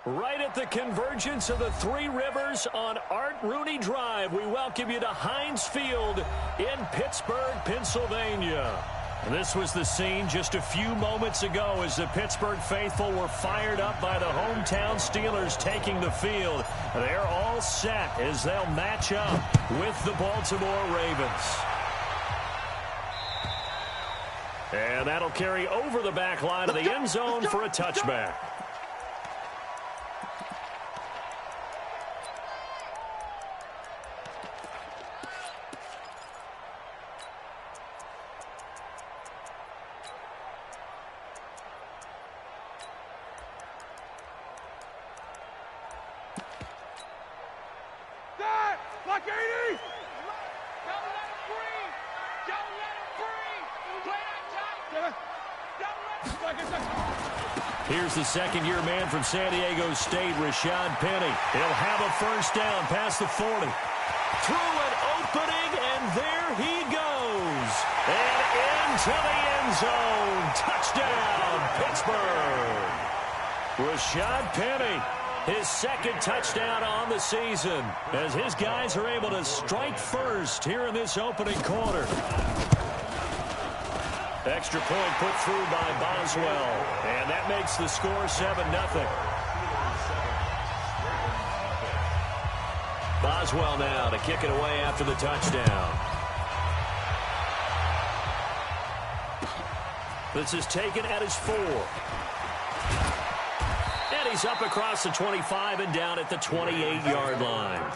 Right at the convergence of the Three Rivers on Art Rooney Drive, we welcome you to Heinz Field in Pittsburgh, Pennsylvania. This was the scene just a few moments ago as the Pittsburgh faithful were fired up by the hometown Steelers taking the field. They're all set as they'll match up with the Baltimore Ravens. And that'll carry over the back line of the end zone for a touchback. Here's the second-year man from San Diego State, Rashad Penny. He'll have a first down past the 40. Through an opening, and there he goes. And into the end zone. Touchdown, Pittsburgh. Rashad Penny, his second touchdown on the season, as his guys are able to strike first here in this opening quarter. Extra point put through by Boswell, and that makes the score 7-0. Boswell now to kick it away after the touchdown. This is taken at his 4. And he's up across the 25 and down at the 28-yard line.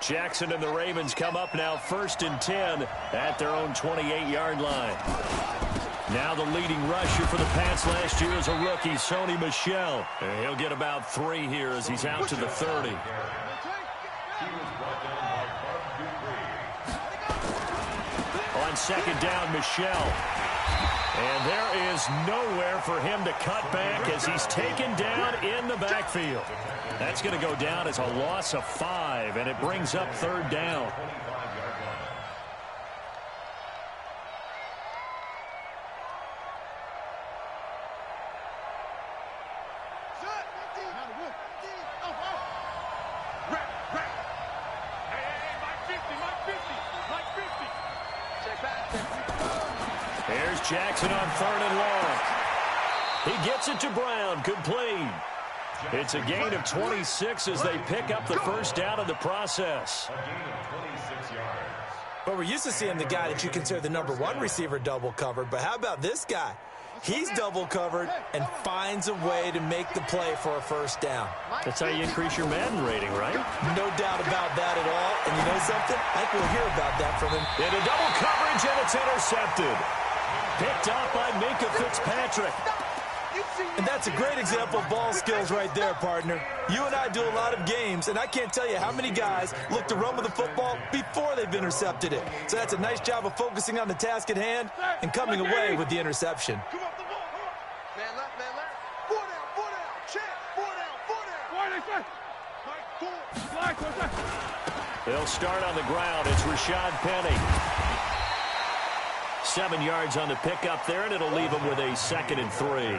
Jackson and the Ravens come up now 1st and 10 at their own 28-yard line. Now the leading rusher for the Pats last year is a rookie, Sony Michel. He'll get about 3 here as he's out to the 30. On second down, Michel. And there is nowhere for him to cut back as he's taken down in the backfield. That's going to go down as a loss of 5, and it brings up 3rd down. Here's Jackson on 3rd and long. He gets it to Brown, complete. It's a gain of 26 as they pick up the first down in the process. Well, we're used to seeing the guy that you consider the #1 receiver double covered, but how about this guy? He's double covered and finds a way to make the play for a first down. That's how you increase your Madden rating, right? No doubt about that at all. And you know something? I think we'll hear about that from him. Into double coverage, and it's intercepted. Picked off by Minka Fitzpatrick. And that's a great example of ball skills right there, partner. You and I do a lot of games, and I can't tell you how many guys look to run with the football before they've intercepted it. So that's a nice job of focusing on the task at hand and coming away with the interception. They'll start on the ground. It's Rashad Penny. 7 yards on the pickup there, and it'll leave him with a 2nd and 3.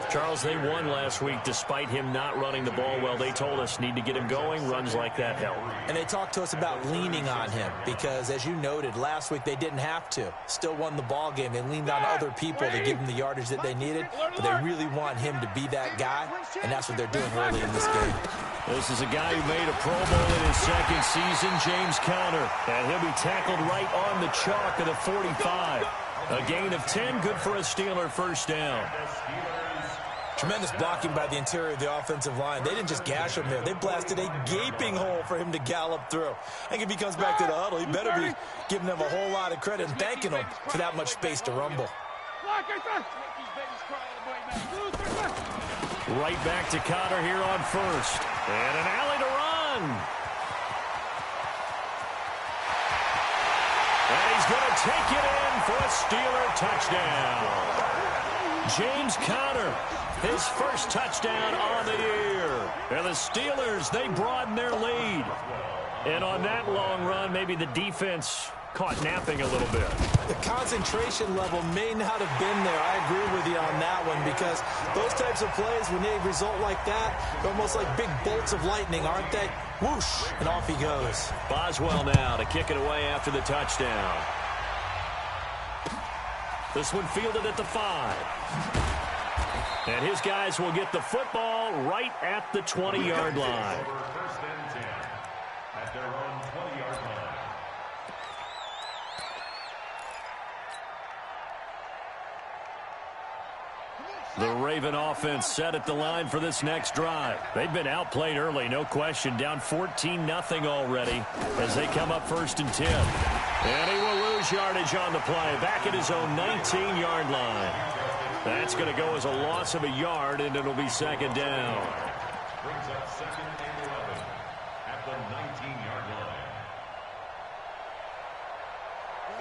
Charles, they won last week despite him not running the ball well. They told us need to get him going. Runs like that help. And they talked to us about leaning on him because, as you noted, last week they didn't have to. Still won the ball game. They leaned on other people to give them the yardage that they needed, but they really want him to be that guy, and that's what they're doing early in this game. This is a guy who made a Pro Bowl in his 2nd season, James Conner, and he'll be tackled right on the chalk of the 45. A gain of 10, good for a Steeler first down. Tremendous blocking by the interior of the offensive line. They didn't just gash him there. They blasted a gaping hole for him to gallop through. And if he comes back to the huddle, he better be giving them a whole lot of credit and thanking them for that much space to rumble. Right back to Conner here on 1st. And an alley to run. he's going to take it in for a Steeler touchdown. James Conner, his first touchdown on the year. And the Steelers, they broaden their lead. And on that long run, maybe the defense caught napping a little bit. The concentration level may not have been there. I agree with you on that one, because those types of plays, when they result like that, they're almost like big bolts of lightning, aren't they? Whoosh, and off he goes. Boswell now to kick it away after the touchdown. This one fielded at the 5. And his guys will get the football right at the 20-yard line. The Raven offense set at the line for this next drive. They've been outplayed early, no question. Down 14-0 already as they come up 1st and 10. And he will lose yardage on the play. Back at his own 19-yard line. That's going to go as a loss of a yard, and it'll be 2nd down. Brings up 2nd and 11 at the 19-yard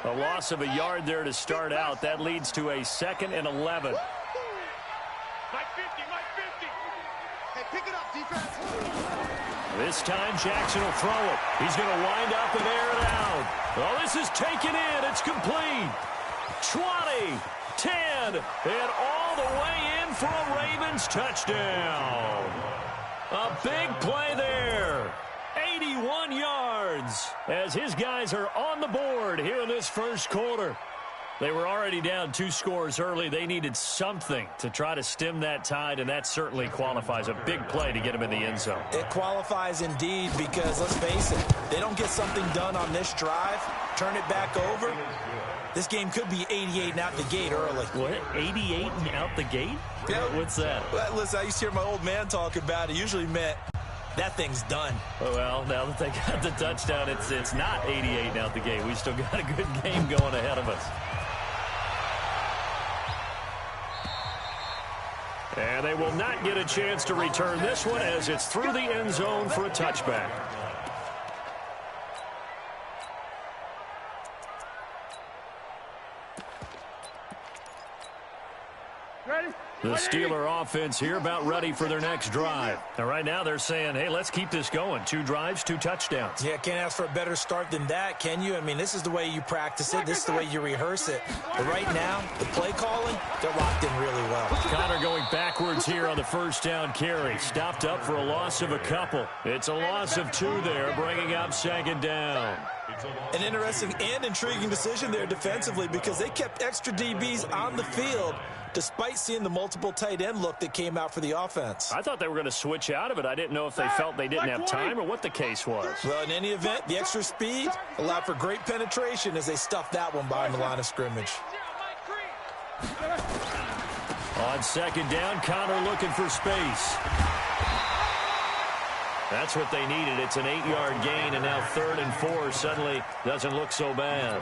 line. A loss of a yard there to start out. That leads to a 2nd and 11. Pick it up, defense. This time Jackson will throw it. He's going to wind up and air it out. Oh, this is taken in. It's complete. 20, 10, and all the way in for a Ravens touchdown. A big play there. 81 yards as his guys are on the board here in this first quarter. They were already down 2 scores early. They needed something to try to stem that tide, and that certainly qualifies. A big play to get them in the end zone. It qualifies indeed, because let's face it, they don't get something done on this drive, turn it back over, this game could be 88 and out the gate early. What? 88 and out the gate? Yeah. What's that? Well, listen, I used to hear my old man talk about it. Usually meant that thing's done. Well, now that they got the touchdown, it's not 88 and out the gate. We still got a good game going ahead of us. And they will not get a chance to return this one as it's through the end zone for a touchback. The Steeler offense here about ready for their next drive. Now, right now they're saying, hey, let's keep this going. 2 drives, 2 touchdowns. Yeah, can't ask for a better start than that, can you? I mean, this is the way you practice it. This is the way you rehearse it. But right now, the play calling, they're locked in really well. Conner going backwards here on the first down carry. Stopped up for a loss of a couple. It's a loss of 2 there, bringing up 2nd down. An interesting and intriguing decision there defensively, because they kept extra DBs on the field despite seeing the multiple tight end look that came out for the offense. I thought they were going to switch out of it. I didn't know if they felt they didn't have time or what the case was. Well, in any event, the extra speed allowed for great penetration as they stuffed that one behind the line of scrimmage. On 2nd down, Conner looking for space. That's what they needed. It's an 8-yard gain, and now 3rd and 4 suddenly doesn't look so bad.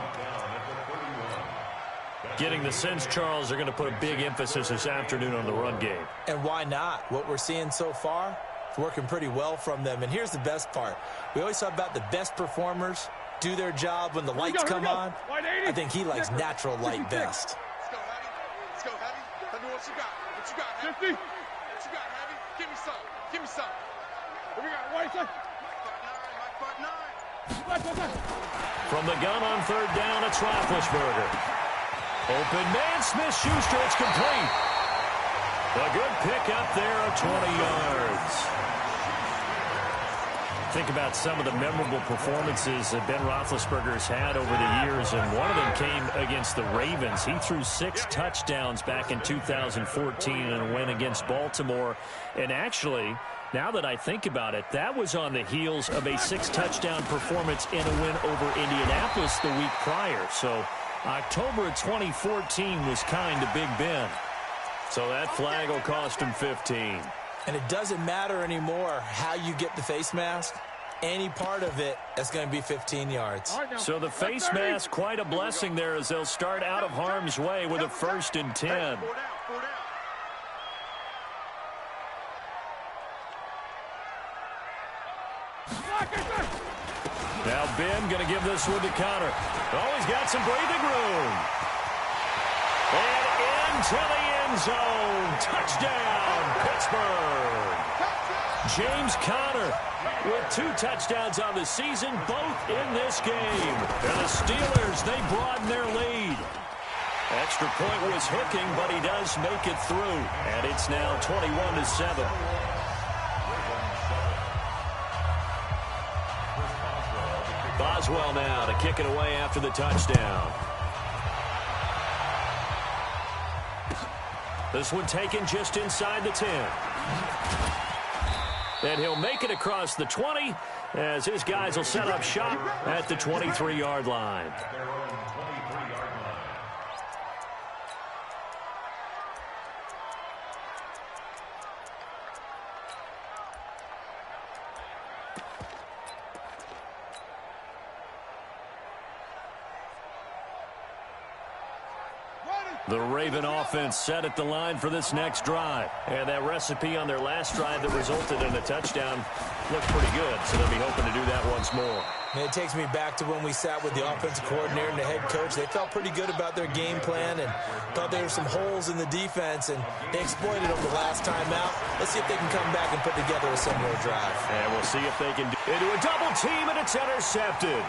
Getting the sense, Charles, they're going to put a big emphasis this afternoon on the run game. And why not? What we're seeing so far is working pretty well from them. And here's the best part. We always talk about the best performers do their job when the lights come on. I think he likes natural light best. Let's go, Heavy. Let's go, Heavy. Tell me what you got. What you got, Heavy? What you got, Heavy? Give me some. Give me some. What we got? White side. Mike 5'9". From the gun on 3rd down, it's Roethlisberger. Open man, Smith-Schuster, it's complete. A good pick up there of 20 yards. Think about some of the memorable performances that Ben Roethlisberger has had over the years, and one of them came against the Ravens. He threw 6 touchdowns back in 2014 in a win against Baltimore. And actually, now that I think about it, that was on the heels of a 6-touchdown performance in a win over Indianapolis the week prior. So October of 2014 was kind of Big Ben. So that flag will cost him 15. And it doesn't matter anymore how you get the face mask. Any part of it is going to be 15 yards. So the face mask, quite a blessing there as they'll start out of harm's way with a 1st and 10. Now Ben going to give this one to Connor. Oh, he's got some breathing room. And into the end zone. Touchdown, Pittsburgh. James Conner with 2 touchdowns on the season, both in this game. And the Steelers, they broaden their lead. Extra point was hooking, but he does make it through. And it's now 21-7. Boswell now to kick it away after the touchdown. This one taken just inside the 10. And he'll make it across the 20 as his guys will set up shop at the 23-yard line. The Raven offense set at the line for this next drive. And that recipe on their last drive that resulted in a touchdown looked pretty good, so they'll be hoping to do that once more. And it takes me back to when we sat with the offensive coordinator and the head coach. They felt pretty good about their game plan and thought there were some holes in the defense, and they exploited them the last time out. Let's see if they can come back and put together a similar drive. And we'll see if they can do into a double team, and it's intercepted.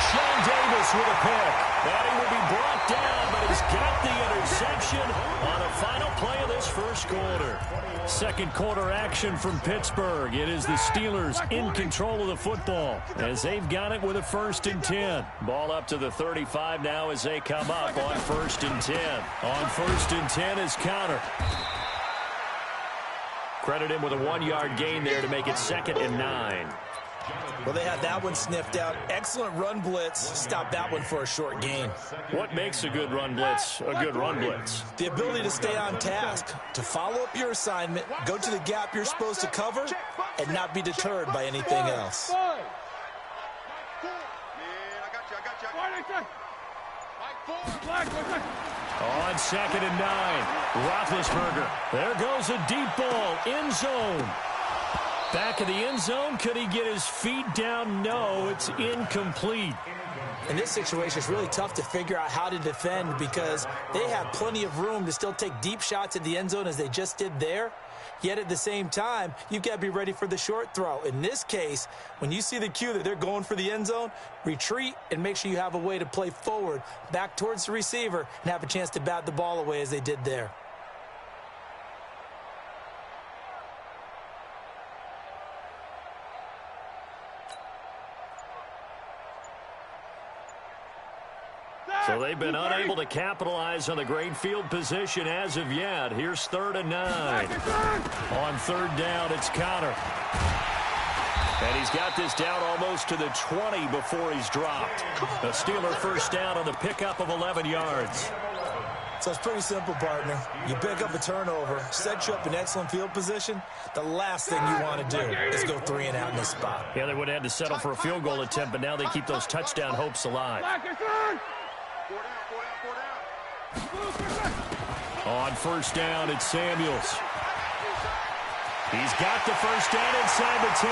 Sean Davis with a pick. And he will be brought down, but he's got the interception on the final play of this first quarter. Second quarter action from Pittsburgh. It is the Steelers in control of the football as they've got it with a 1st and 10. Ball up to the 35 now as they come up on 1st and 10. On 1st and 10 is Connor. Credit him with a 1-yard gain there to make it 2nd and 9. Well, they had that one sniffed out. Excellent run blitz. Stopped that one for a short gain. What makes a good run blitz a good run blitz? The ability to stay on task, to follow up your assignment, go to the gap you're supposed to cover, and not be deterred by anything else. On 2nd and 9, Roethlisberger. There goes a deep ball, end zone. Back of the end zone, could he get his feet down? No, it's incomplete. In this situation, it's really tough to figure out how to defend because they have plenty of room to still take deep shots at the end zone as they just did there. Yet at the same time, you've got to be ready for the short throw. In this case, when you see the cue that they're going for the end zone, retreat and make sure you have a way to play forward, back towards the receiver, and have a chance to bat the ball away as they did there. So they've been unable to capitalize on the great field position as of yet. Here's 3rd and 9. On 3rd down, it's Connor. And he's got this down almost to the 20 before he's dropped. A Steeler 1st down on the pickup of 11 yards. So it's pretty simple, partner. You pick up a turnover, set you up in excellent field position. The last thing you want to do is go 3 and out in this spot. Yeah, they would have had to settle for a field goal attempt, but now they keep those touchdown hopes alive. On 1st down, it's Samuels. He's got the 1st down inside the 10.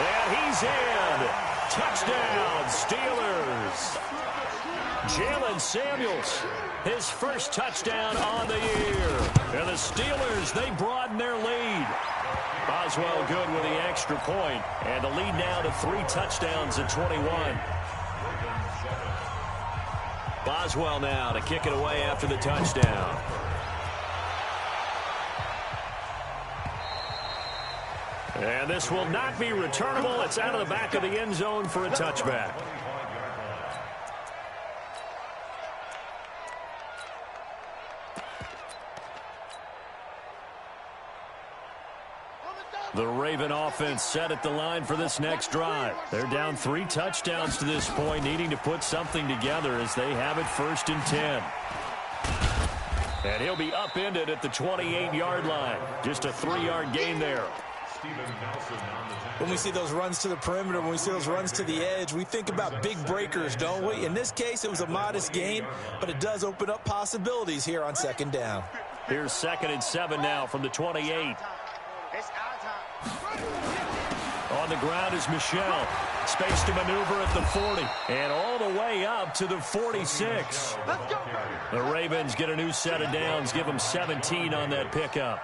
And he's in. Touchdown, Steelers. Jalen Samuels, his 1st touchdown on the year. And the Steelers, they broaden their lead. Boswell good with the extra point. And the lead now to 3 touchdowns at 21. Boswell now to kick it away after the touchdown. And this will not be returnable. It's out of the back of the end zone for a touchback. The Raven offense set at the line for this next drive. They're down 3 touchdowns to this point, needing to put something together as they have it 1st and 10. And he'll be upended at the 28-yard line. Just a 3-yard gain there. When we see those runs to the perimeter, when we see those runs to the edge, we think about big breakers, don't we? In this case, it was a modest gain, but it does open up possibilities here on 2nd down. Here's 2nd and 7 now from the 28. On the ground is Michelle. Space to maneuver at the 40. And all the way up to the 46. The Ravens get a new set of downs. Give them 17 on that pickup.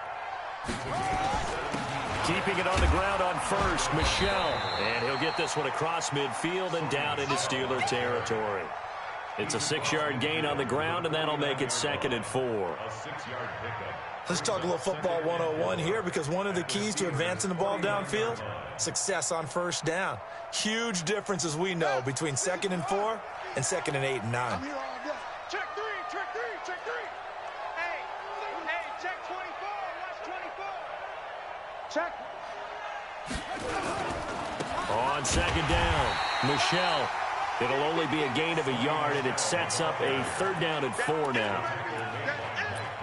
Keeping it on the ground on first, Michel. And he'll get this one across midfield and down into Steeler territory. It's a 6-yard gain on the ground, and that'll make it 2nd and 4. A 6-yard pickup. Let's talk a little football 101 here, because one of the keys to advancing the ball downfield, success on first down. Huge difference, as we know, between 2nd and 4 and 2nd and 8 and 9. I'm here all day. Check 3, check 3, check 3. Hey, check 24, watch 24. Check. On 2nd down, Michel. It'll only be a gain of a yard, and it sets up a 3rd down and 4 now.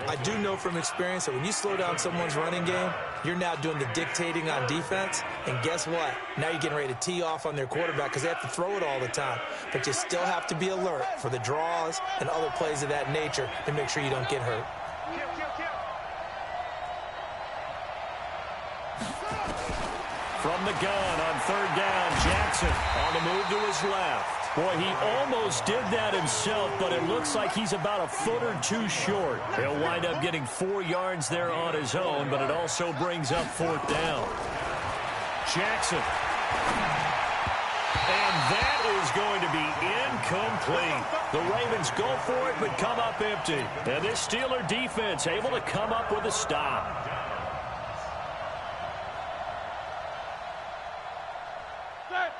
I do know from experience that when you slow down someone's running game, you're now doing the dictating on defense. And guess what? Now you're getting ready to tee off on their quarterback because they have to throw it all the time. But you still have to be alert for the draws and other plays of that nature to make sure you don't get hurt. From the gun on 3rd down, Jackson on the move to his left. Boy, he almost did that himself, but it looks like he's about a foot or two short. He'll wind up getting 4 yards there on his own, but it also brings up 4th down. Jackson. And that is going to be incomplete. The Ravens go for it, but come up empty. And this Steeler defense able to come up with a stop.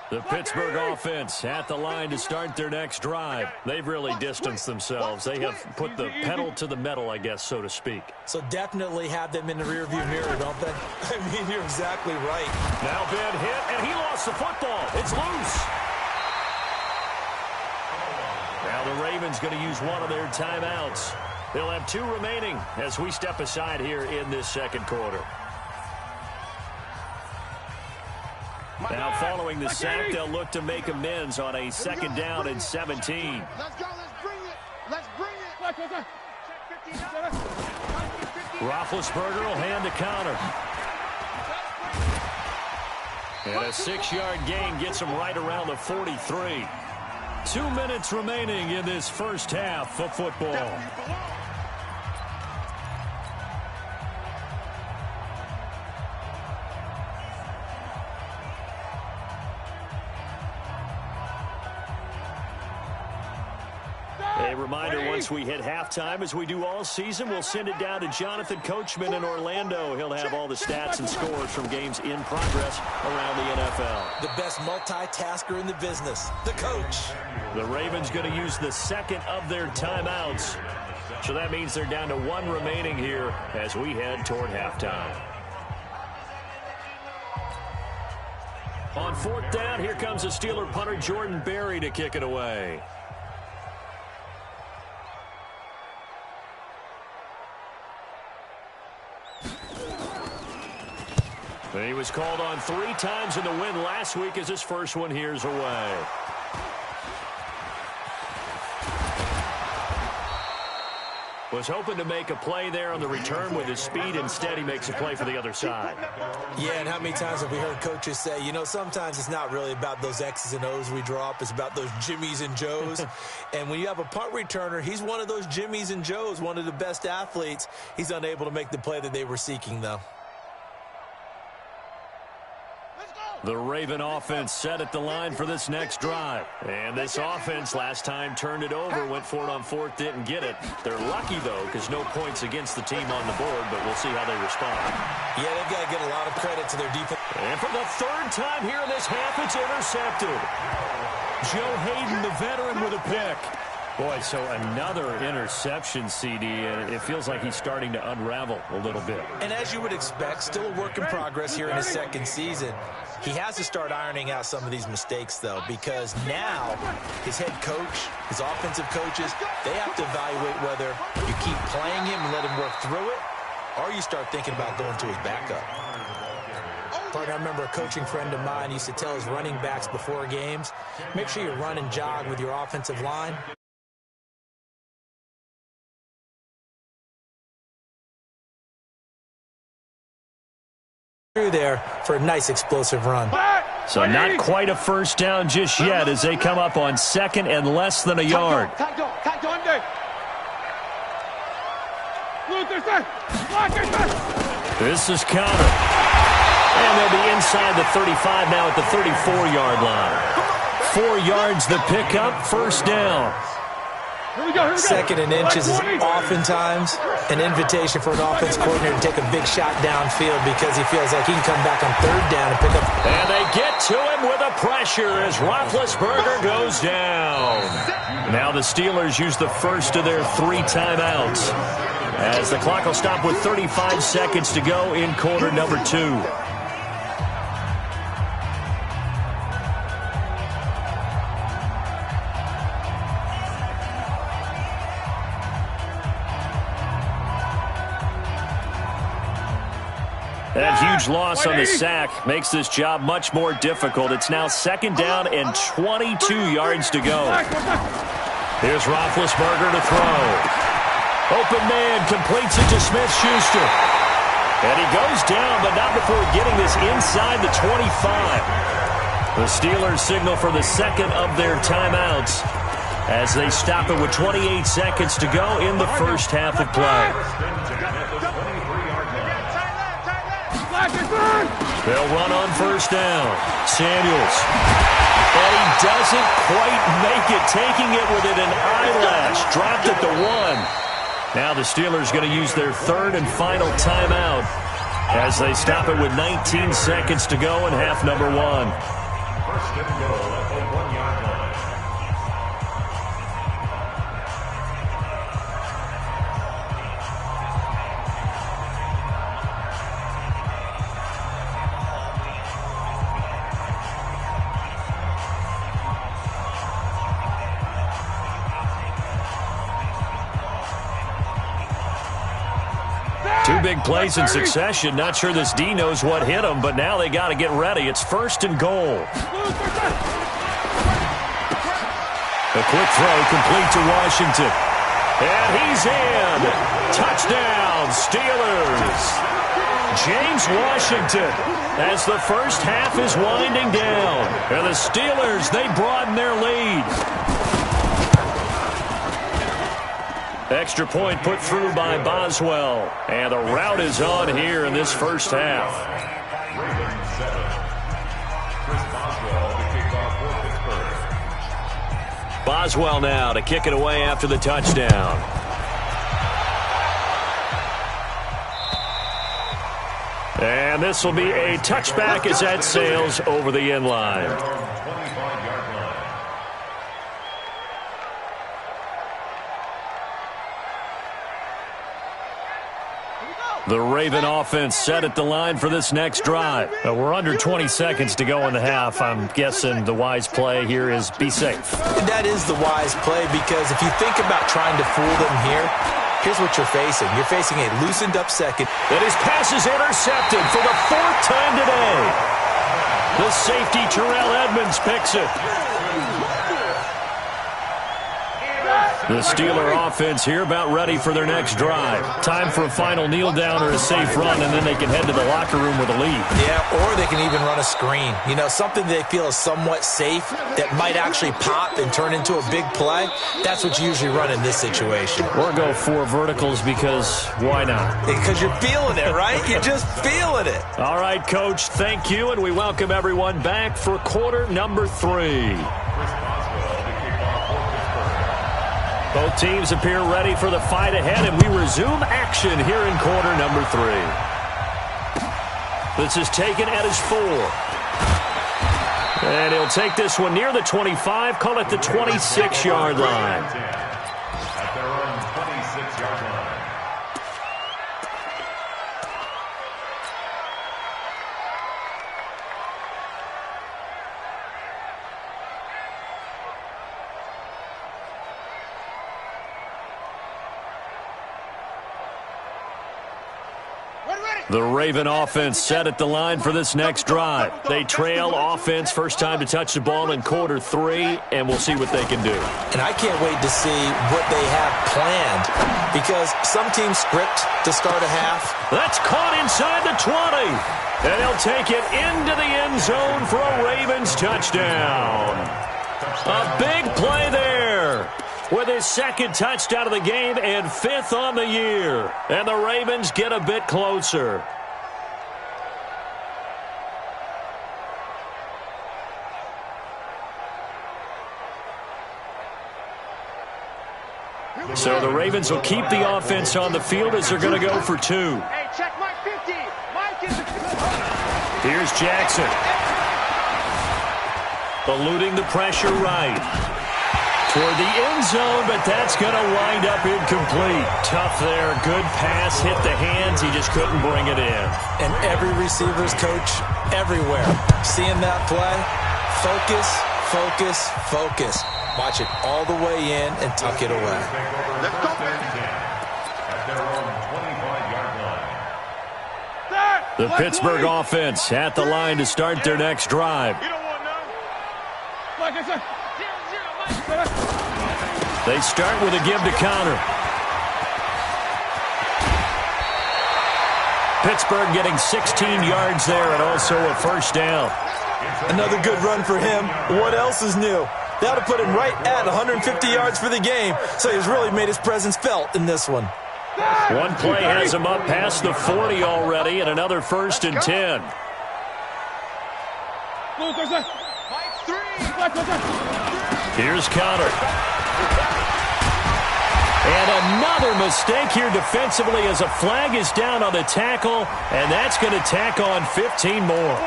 The Pittsburgh offense at the line to start their next drive. They've really distanced themselves. They have put the pedal to the metal, I guess, so to speak. So definitely have them in the rearview mirror, don't they? I mean, you're exactly right. Now Ben hit, and he lost the football. It's loose. Now the Ravens going to use one of their timeouts. They'll have 2 remaining as we step aside here in this 2nd quarter. Now, following the sack, they'll look to make amends on a 2nd down and 17. Let's go, let's bring it. Let's bring it. Roethlisberger will hand the counter. And a 6-yard gain gets him right around the 43. 2 minutes remaining in this first half of football. A reminder, once we hit halftime, as we do all season, we'll send it down to Jonathan Coachman in Orlando. He'll have all the stats and scores from games in progress around the NFL. The best multitasker in the business, the coach. The Ravens going to use the 2nd of their timeouts. So that means they're down to 1 remaining here as we head toward halftime. On 4th down, here comes the Steeler punter Jordan Berry to kick it away. He was called on 3 times in the win last week as his first one here's away. Was hoping to make a play there on the return with his speed. Instead, he makes a play for the other side. Yeah, and how many times have we heard coaches say, you know, sometimes it's not really about those X's and O's we draw up. It's about those Jimmies and Joes. And when you have a punt returner, he's one of those Jimmies and Joes, one of the best athletes. He's unable to make the play that they were seeking, though. The Raven offense set at the line for this next drive. And this offense last time turned it over, went for it on 4th, didn't get it. They're lucky, though, because no points against the team on the board, but we'll see how they respond. Yeah, they've got to get a lot of credit to their defense. And for the 3rd time here in this half, it's intercepted. Joe Hayden, the veteran, with a pick. Boy, so another interception, CD, and it feels like he's starting to unravel a little bit. And as you would expect, still a work in progress here in his 2nd season. He has to start ironing out some of these mistakes, though, because now his head coach, his offensive coaches, they have to evaluate whether you keep playing him and let him work through it, or you start thinking about going to his backup. Partner, I remember a coaching friend of mine used to tell his running backs before games, make sure you run and jog with your offensive line. Through there for a nice explosive run. So not quite a first down just yet as they come up on second and less than a yard. This is counter. And they'll be inside the 35 now at the 34-yard line. 4 yards the pickup, first down. Second and inches is oftentimes an invitation for an offense coordinator to take a big shot downfield because he feels like he can come back on third down and pick up. And they get to him with a pressure as Roethlisberger goes down. Now the Steelers use the first of their 3 timeouts as the clock will stop with 35 seconds to go in quarter number 2. That huge loss on the sack makes this job much more difficult. It's now second down and 22 yards to go. Here's Roethlisberger to throw. Open man completes it to Smith-Schuster. And he goes down, but not before getting this inside the 25. The Steelers signal for the second of their timeouts as they stop it with 28 seconds to go in the first half of play. They'll run on first down. Samuels. And he doesn't quite make it, taking it within an eyelash. Dropped at the 1. Now the Steelers going to use their third and final timeout as they stop it with 19 seconds to go in half number 1. First and goal at the 1-yard line. Two big plays in succession. Not sure this D knows what hit him, but now they got to get ready. It's first and goal. A quick throw complete to Washington. And he's in. Touchdown, Steelers. James Washington as the first half is winding down. And the Steelers, they broaden their lead. Extra point put through by Boswell. And the route is on here in this first half. Boswell now to kick it away after the touchdown. And this will be a touchback as that sails over the end line. The Raven offense set at the line for this next drive. We're under 20 seconds to go in the half. I'm guessing the wise play here is be safe. That is the wise play because if you think about trying to fool them here, here's what you're facing. You're facing a loosened up second. And his pass is intercepted for the 4th time today. The safety Terrell Edmonds picks it. The Steeler offense here about ready for their next drive. Time for a final kneel down or a safe run, and then they can head to the locker room with a lead. Yeah, or they can even run a screen. You know, something they feel is somewhat safe that might actually pop and turn into a big play. That's what you usually run in this situation. Or go 4 verticals because why not? Because you're feeling it, right? You're just feeling it. All right, Coach, thank you, and we welcome everyone back for quarter number 3. Both teams appear ready for the fight ahead, and we resume action here in quarter number 3. This is taken at his 4. And he'll take this one near the 25, call it the 26-yard line. At their own 26-yard line. Ready, The Raven offense set at the line for this next drive. They trail offense, first time to touch the ball in quarter 3, and we'll see what they can do. And I can't wait to see what they have planned, because some teams script to start a half. That's caught inside the 20. And he'll take it into the end zone for a Ravens touchdown. A big play there with his second touchdown of the game and 5th on the year. And the Ravens get a bit closer. So the Ravens will keep the offense on the field as they're going to go for 2. Hey, check Mike 50. Mike is... Here's Jackson. Eluding the pressure right. Toward the end zone, but that's going to wind up incomplete. Tough there. Good pass. Hit the hands. He just couldn't bring it in. And every receiver's coach everywhere. Seeing that play, focus, focus, focus. Watch it all the way in and tuck it away. Let's go, At their own 25-yard line. The Pittsburgh offense at the line to start their next drive. You don't want none. They start with a give to counter. Pittsburgh getting 16 yards there and also a first down. Another good run for him. What else is new? That'll put him right at 150 yards for the game, so he's really made his presence felt in this one. One play has him up past the 40 already, and another 1st and 10. Here's Conner. And another mistake here defensively as a flag is down on the tackle, and that's going to tack on 15 more.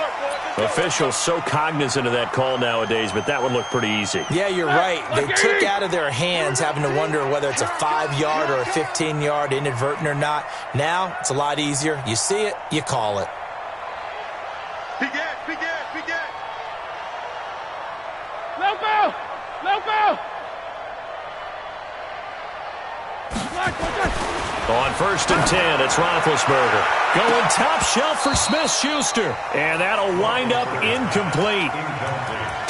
Officials so cognizant of that call nowadays, but that would look pretty easy. Yeah, you're right. They took out of their hands having to wonder whether it's a 5-yard or a 15-yard inadvertent or not. Now, it's a lot easier. You see it, you call it. Big Ed, Big Ed, Big Ed. Loco! Loco! On 1st and 10, it's Roethlisberger. Going top shelf for Smith-Schuster. And that'll wind up incomplete.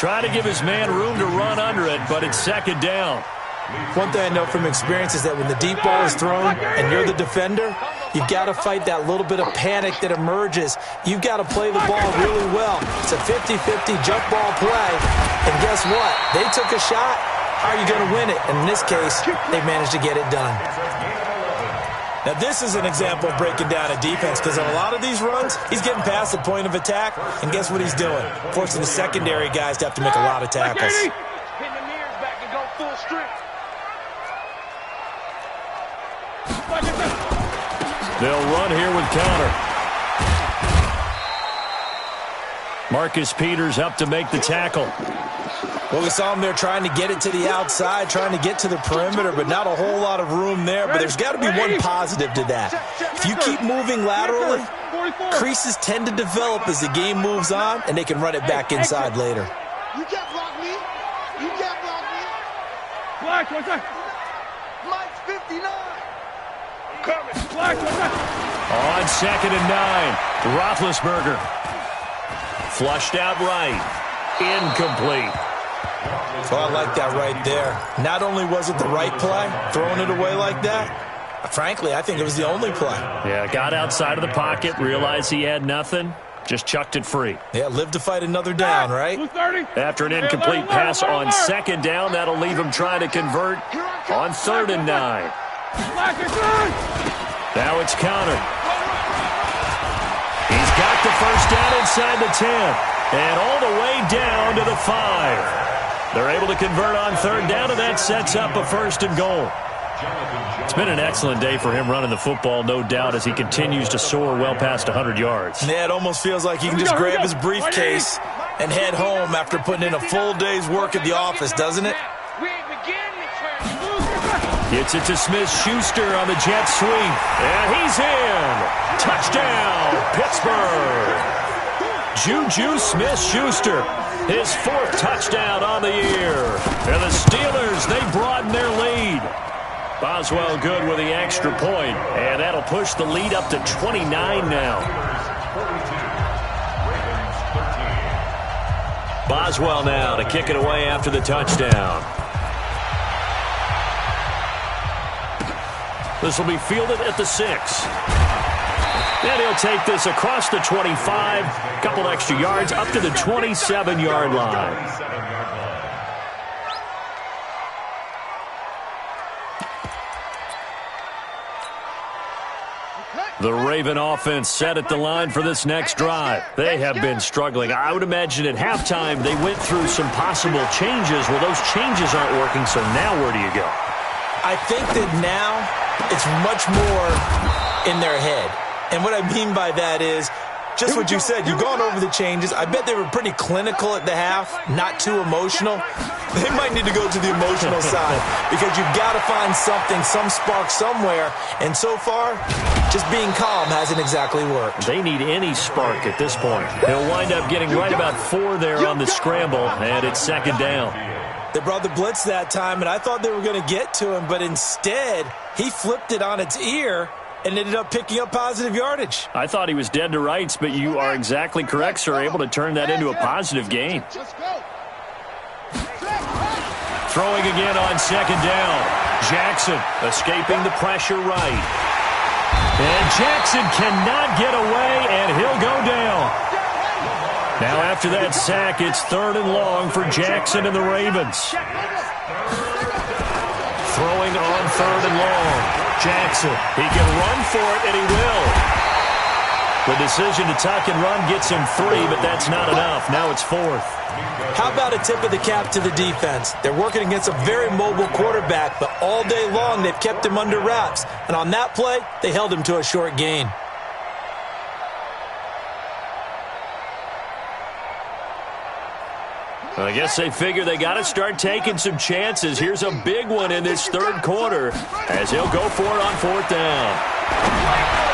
Trying to give his man room to run under it, but it's 2nd down. One thing I know from experience is that when the deep ball is thrown and you're the defender, you've got to fight that little bit of panic that emerges. You've got to play the ball really well. It's a 50-50 jump ball play. And guess what? They took a shot. How are you going to win it? And in this case, they managed to get it done. Now, this is an example of breaking down a defense, because on a lot of these runs, he's getting past the point of attack, and guess what he's doing? Forcing the secondary guys to have to make a lot of tackles. Hitting the mirrors back and go full strength. They'll run here with Conner. Marcus Peters up to make the tackle. Well, we saw him there trying to get it to the outside, trying to get to the perimeter, but not a whole lot of room there. But there's got to be one positive to that. If you keep moving laterally, creases tend to develop as the game moves on, and they can run it back inside later. You can't block me. You can't block me. Black, what's that? Mike's 59. I'm coming. Black, what's that? On 2nd and 9, Roethlisberger. Flushed out right. Incomplete. So I like that right there. Not only was it the right play, throwing it away like that, frankly, I think it was the only play. Yeah, got outside of the pocket, realized he had nothing, just chucked it free. Yeah, live to fight another down, right? 230. After an incomplete pass on 2nd down, that'll leave him trying to convert on 3rd and 9. Black is good. Now it's Conner. He's got the first down inside the 10, and all the way down to the 5. They're able to convert on 3rd down, and that sets up a 1st and goal. It's been an excellent day for him running the football, no doubt, as he continues to soar well past 100 yards. Yeah, it almost feels like he can just grab his briefcase and head home after putting in a full day's work at the office, doesn't it? We ain't beginning. Gets it to Smith-Schuster on the jet sweep, and he's in. Touchdown, Pittsburgh. Juju Smith-Schuster, his 4th touchdown on the year. And the Steelers, they broaden their lead. Boswell good with the extra point, and that'll push the lead up to 29 now. Boswell now to kick it away after the touchdown. This will be fielded at the 6. And he'll take this across the 25, a couple extra yards up to the 27-yard line. The Raven offense set at the line for this next drive. They have been struggling. I would imagine at halftime they went through some possible changes. Well, those changes aren't working, so now where do you go? I think that now it's much more in their head. And what I mean by that is just what you said. You've gone over the changes. I bet they were pretty clinical at the half, not too emotional. They might need to go to the emotional side because you've got to find something, some spark somewhere. And so far, just being calm hasn't exactly worked. They need any spark at this point. He'll wind up getting right about 4 there on the scramble, and it's second down. They brought the blitz that time, and I thought they were going to get to him, but instead, he flipped it on its ear and ended up picking up positive yardage. I thought he was dead to rights, but you are exactly correct, sir. Able to turn that into a positive gain. Throwing again on second down. Jackson escaping the pressure right. And Jackson cannot get away, and he'll go down. Now after that sack, it's 3rd and long for Jackson and the Ravens. Throwing on 3rd and long. Jackson, he can run for it, and he will. The decision to tuck and run gets him 3, but that's not enough. Now it's 4th. How about a tip of the cap to the defense? They're working against a very mobile quarterback, but all day long they've kept him under wraps. And on that play, they held him to a short gain. I guess they figure they got to start taking some chances. Here's a big one in this 3rd quarter as he'll go for it on 4th down.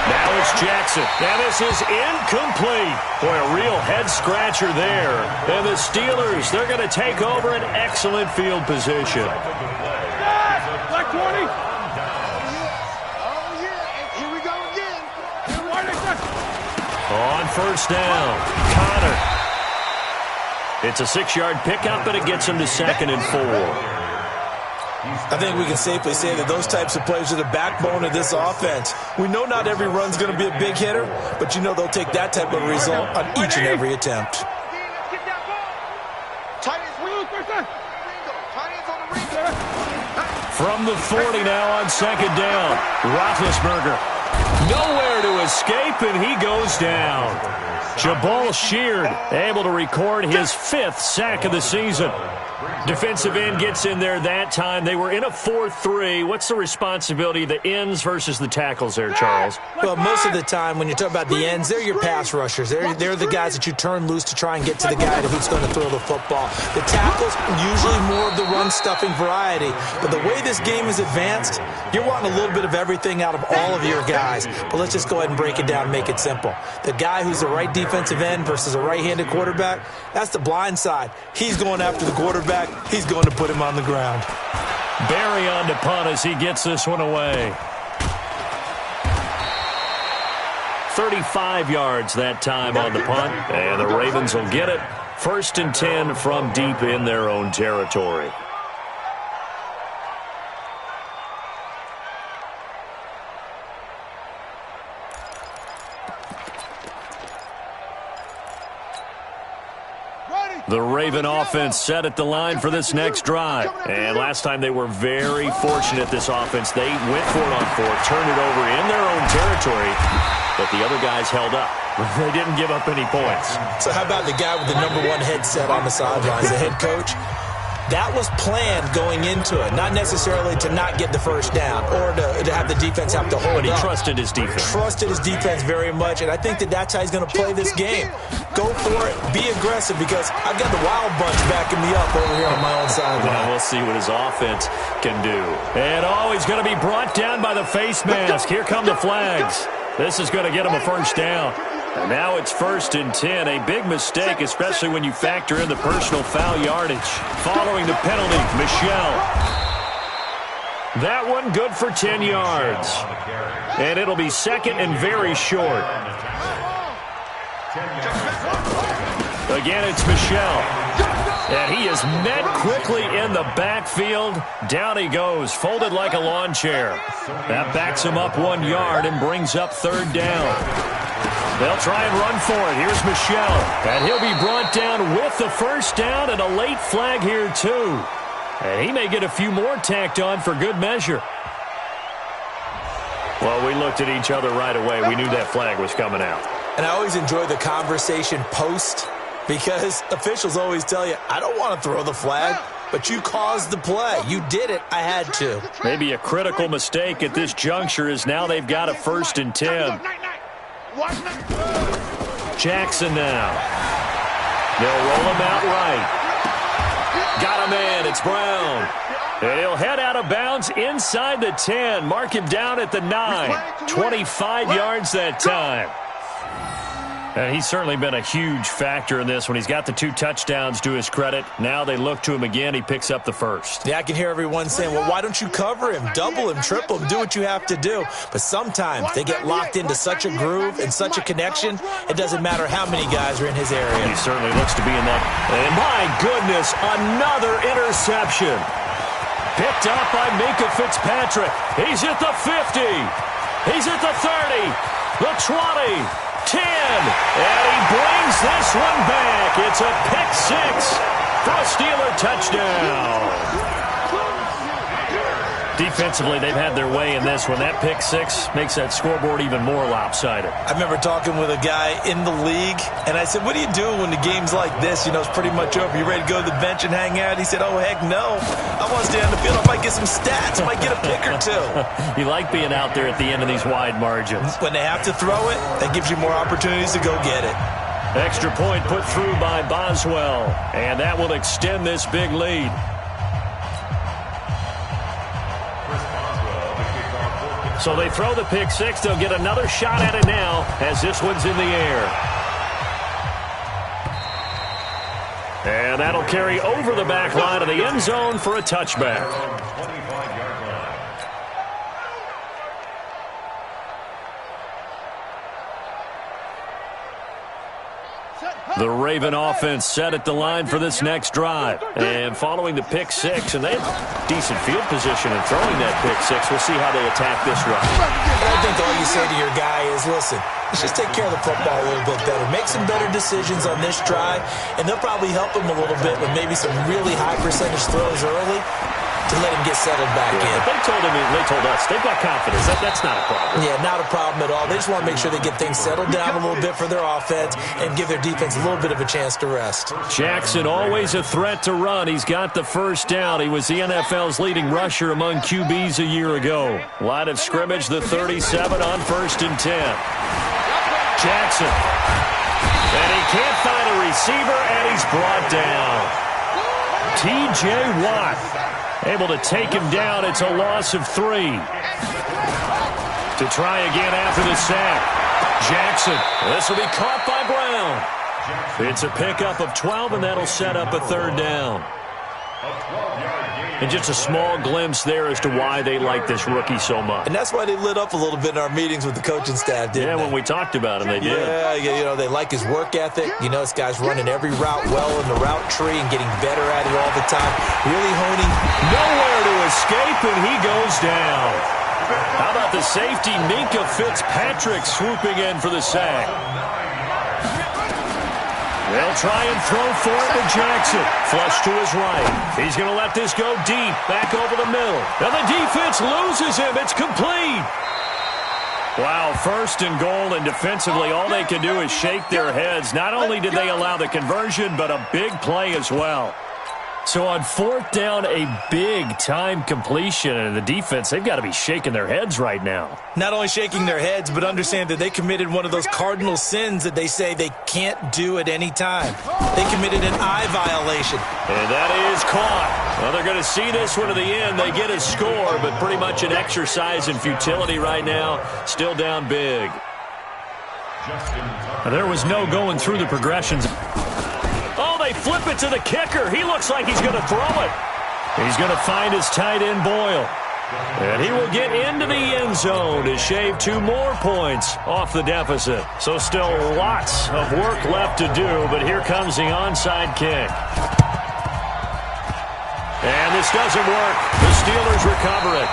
Now it's Jackson. Now this is incomplete. Boy, a real head-scratcher there. And the Steelers, they're going to take over an excellent field position. Black 20. Oh, yeah. Here we go again. On 1st down, Connor. It's a 6-yard pickup, and it gets him to 2nd and 4. I think we can safely say that those types of plays are the backbone of this offense. We know not every run's going to be a big hitter, but you know they'll take that type of result on each and every attempt. From the 40 now on 2nd down, Roethlisberger. Nowhere to escape, and he goes down. Jabal Sheard able to record his 5th sack of the season. Defensive end gets in there that time. They were in a 4-3. What's the responsibility of the ends versus the tackles there, Charles? Well, most of the time when you talk about the ends, they're your pass rushers. They're the guys that you turn loose to try and get to the guy who's going to throw the football. The tackles, usually more of the run-stuffing variety. But the way this game is advanced, you're wanting a little bit of everything out of all of your guys. But let's just go ahead and break it down and make it simple. The guy who's the right defensive end versus a right-handed quarterback, that's the blind side. He's going after the quarterback. He's going to put him on the ground. Barry on to punt as he gets this one away. 35 yards that time on the punt, and the Ravens will get it. 1st and 10 from deep in their own territory. The Raven offense set at the line for this next drive. And last time they were very fortunate, this offense. They went for it on 4th, turned it over in their own territory, but the other guys held up. They didn't give up any points. So how about the guy with the #1 headset on the sidelines, the head coach? That was planned going into it, not necessarily to not get the 1st down or to have the defense have to hold But he up. trusted his defense. Trusted his defense very much, and I think that that's how he's going to play this game. Go for it. Be aggressive because I've got the wild bunch backing me up over here on my own sideline. Well, we'll see what his offense can do. And he's going to be brought down by the face mask. Here come the flags. This is going to get him a 1st down. And now it's 1st and 10. A big mistake, especially when you factor in the personal foul yardage. Following the penalty, Michelle. That one good for 10 yards. And it'll be second and very short. Again, it's Michel. And he is met quickly in the backfield. Down he goes, folded like a lawn chair. That backs him up 1 yard and brings up third down. They'll try and run for it. Here's Michel. And he'll be brought down with the first down and a late flag here, too. And he may get a few more tacked on for good measure. Well, we looked at each other right away. We knew that flag was coming out. And I always enjoy the conversation post, because officials always tell you, I don't want to throw the flag, but you caused the play. You did it. I had to. Maybe a critical mistake at this juncture is now they've got a 1st and 10. Jackson now. They'll roll him out right. Got a man. It's Brown. And he'll head out of bounds inside the 10. Mark him down at the 9. 25 yards that time. And he's certainly been a huge factor in this when he's got the 2 touchdowns to his credit. Now they look to him again. He picks up the first. Yeah, I can hear everyone saying, well, why don't you cover him? Double him, triple him, do what you have to do. But sometimes they get locked into such a groove and such a connection, it doesn't matter how many guys are in his area. He certainly looks to be in that. And my goodness, another interception. Picked up by Minkah Fitzpatrick. He's at the 50. He's at the 30. The 20. 10, and he brings this one back. It's a pick 6 for a Steeler touchdown. Defensively, they've had their way in this one. That pick 6 makes that scoreboard even more lopsided. I remember talking with a guy in the league, and I said, what do you do when the game's like this? You know, it's pretty much over. You ready to go to the bench and hang out? He said, oh, heck no. I want to stay on the field. I might get some stats. I might get a pick or 2. You like being out there at the end of these wide margins. When they have to throw it, that gives you more opportunities to go get it. Extra point put through by Boswell, and that will extend this big lead. So they throw the pick 6. They'll get another shot at it now as this one's in the air. And that'll carry over the back line of the end zone for a touchback. The Raven offense set at the line for this next drive. And following the pick 6, and they have decent field position in throwing that pick 6. We'll see how they attack this run. I think all you say to your guy is, listen, let's just take care of the football a little bit better. Make some better decisions on this drive, and they'll probably help him a little bit with maybe some really high percentage throws early to let him get settled back in. They told us they've got confidence. That's not a problem. Yeah, not a problem at all. They just want to make sure they get things settled down a little bit for their offense and give their defense a little bit of a chance to rest. Jackson always a threat to run. He's got the first down. He was the NFL's leading rusher among QBs a year ago. Line of scrimmage, the 37 on 1st and 10. Jackson. And he can't find a receiver, and he's brought down. T.J. Watt able to take him down. It's a loss of 3. To try again after the sack. Jackson. This will be caught by Brown. It's a pickup of 12, and that'll set up a third down. And just a small glimpse there as to why they like this rookie so much. And that's why they lit up a little bit in our meetings with the coaching staff, didn't they? Yeah, when we talked about him, they did. Yeah, you know, they like his work ethic. You know, this guy's running every route well in the route tree and getting better at it all the time. Really honing. Nowhere to escape, and he goes down. How about the safety, Minkah Fitzpatrick, swooping in for the sack. They'll try and throw for it to Jackson. Flush to his right. He's going to let this go deep, back over the middle. And the defense loses him. It's complete. Wow, 1st and goal, and defensively all they can do is shake their heads. Not only did they allow the conversion, but a big play as well. So on 4th down, a big-time completion, and the defense, they've got to be shaking their heads right now. Not only shaking their heads, but understand that they committed one of those cardinal sins that they say they can't do at any time. They committed an eye violation. And that is caught. Well, they're going to see this one to the end. They get a score, but pretty much an exercise in futility right now. Still down big. There was no going through the progressions. Oh, they flip it to the kicker. He looks like he's going to throw it. He's going to find his tight end, Boyle. And he will get into the end zone to shave 2 more points off the deficit. So still lots of work left to do, but here comes the onside kick. And this doesn't work. The Steelers recover it.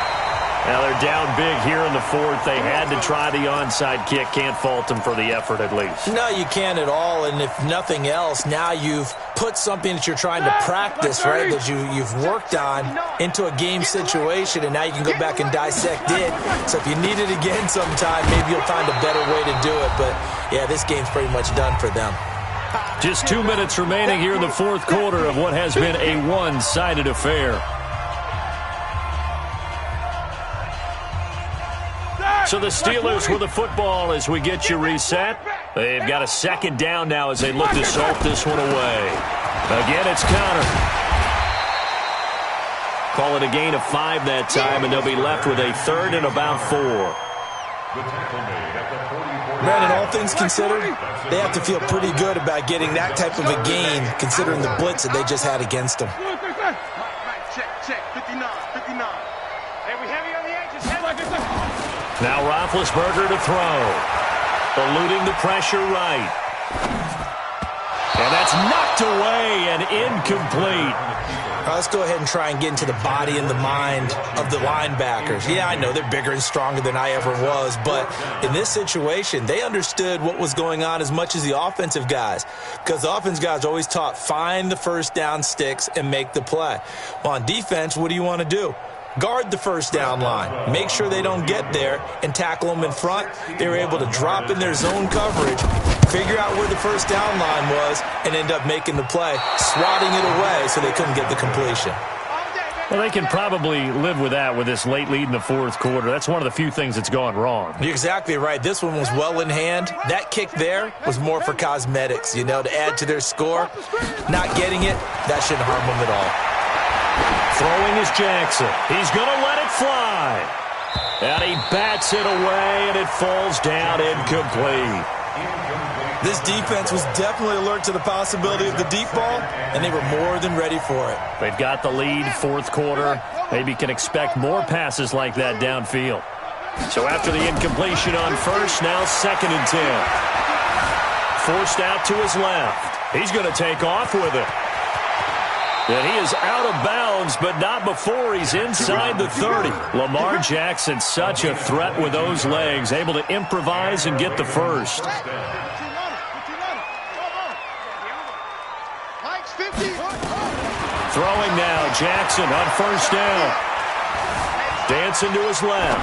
Now they're down big here in the fourth. They had to try the onside kick. Can't fault them for the effort at least. No, you can't at all. And if nothing else, now you've put something that you're trying to practice, right, that you've worked on into a game situation, and now you can go back and dissect it. So if you need it again sometime, maybe you'll find a better way to do it. But, yeah, this game's pretty much done for them. Just 2 minutes remaining here in the fourth quarter of what has been a one-sided affair. So the Steelers with the football as we get you reset. They've got a second down now as they look to salt this one away. Again, it's counter. Call it a gain of 5 that time, and they'll be left with a third and about 4. Brandon, all things considered, they have to feel pretty good about getting that type of a gain, considering the blitz that they just had against them. Check, 59. Hey, we heavy on the edges. Now Roethlisberger to throw. Eluding the pressure right. And that's knocked away and incomplete. Let's go ahead and try and get into the body and the mind of the linebackers. Yeah, I know they're bigger and stronger than I ever was, but in this situation, they understood what was going on as much as the offensive guys, because the offense guys always taught find the first down sticks and make the play. Well, on defense, what do you want to do? Guard the first down line. Make sure they don't get there and tackle them in front. They were able to drop in their zone coverage, figure out where the first down line was, and end up making the play, swatting it away so they couldn't get the completion. Well, they can probably live with that with this late lead in the fourth quarter. That's one of the few things that's gone wrong. You're exactly right. This one was well in hand. That kick there was more for cosmetics, you know, to add to their score. Not getting it, that shouldn't harm them at all. Throwing is Jackson. He's going to let it fly. And he bats it away, and it falls down incomplete. This defense was definitely alert to the possibility of the deep ball, and they were more than ready for it. They've got the lead, fourth quarter. Maybe can expect more passes like that downfield. So after the incompletion on first, now 2nd and 10. Forced out to his left. He's going to take off with it. And he is out of bounds, but not before he's inside the 30. Lamar Jackson, such a threat with those legs, able to improvise and get the first. Throwing now, Jackson on first down. Dancing to his left.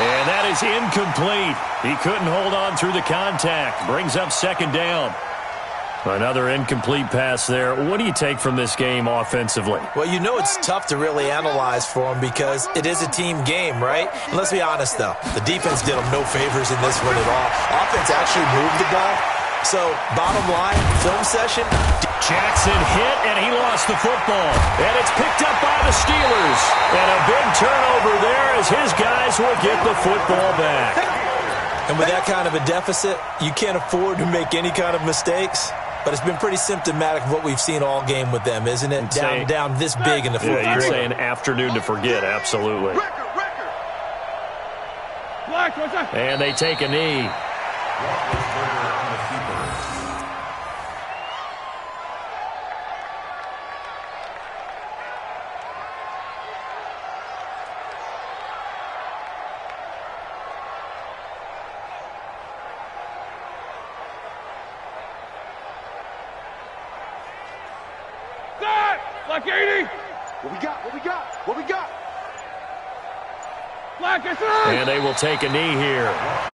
And that is incomplete. He couldn't hold on through the contact. Brings up 2nd down. Another incomplete pass there. What do you take from this game offensively? Well, you know it's tough to really analyze for them because it is a team game, right? And let's be honest, though. The defense did them no favors in this one at all. Offense actually moved the ball. So, bottom line, film session. Jackson hit, and he lost the football. And it's picked up by the Steelers. And a big turnover there as his guys will get the football back. And with that kind of a deficit, you can't afford to make any kind of mistakes. But it's been pretty symptomatic of what we've seen all game with them, isn't it? Down this big in the fourth. Yeah, you'd say an afternoon to forget, absolutely. And they take a knee. Black 80. What we got? Black, and they will take a knee here.